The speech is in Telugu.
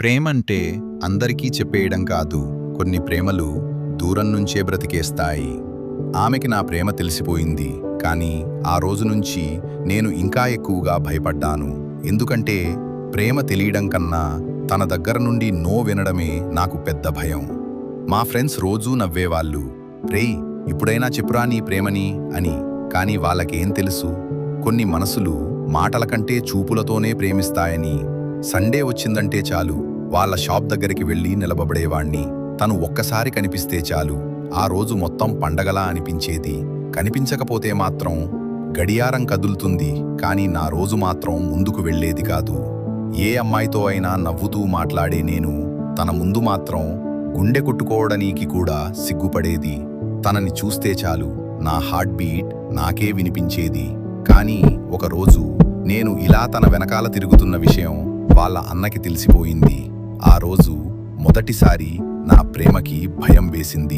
ప్రేమంటే అందరికీ చెప్పేయడం కాదు, కొన్ని ప్రేమలు దూరం నుంచే బ్రతికేస్తాయి. ఆమెకి నా ప్రేమ తెలిసిపోయింది, కానీ ఆ రోజు నుంచి నేను ఇంకా ఎక్కువగా భయపడ్డాను. ఎందుకంటే ప్రేమ తెలియడం కన్నా తన దగ్గర నుండి నో వినడమే నాకు పెద్ద భయం. మా ఫ్రెండ్స్ రోజూ నవ్వేవాళ్ళు, రేయ్ ఇప్పుడైనా చెప్పురా నీ ప్రేమని అని. కానీ వాళ్ళకేం తెలుసు, కొన్ని మనసులు మాటల కంటే చూపులతోనే ప్రేమిస్తాయని. సండే వచ్చిందంటే చాలు వాళ్ళ షాప్ దగ్గరికి వెళ్ళి నిలబడేవాణ్ణి. తను ఒక్కసారి కనిపిస్తే చాలు ఆ రోజు మొత్తం పండగలా అనిపించేది. కనిపించకపోతే మాత్రం గడియారం కదులుతుంది, కానీ నా రోజు మాత్రం ముందుకు వెళ్ళేది కాదు. ఏ అమ్మాయితో అయినా నవ్వుతూ మాట్లాడే నేను తన ముందు మాత్రం గుండె కొట్టుకోవడానికి కూడా సిగ్గుపడేది. తనని చూస్తే చాలు నా హార్ట్ బీట్ నాకే వినిపించేది. కానీ ఒకరోజు నేను ఇలా తన వెనకాల తిరుగుతున్న విషయం వాళ్ళ అన్నకి తెలిసిపోయింది. ఆ రోజు మొదటిసారి నా ప్రేమకి భయం వేసింది.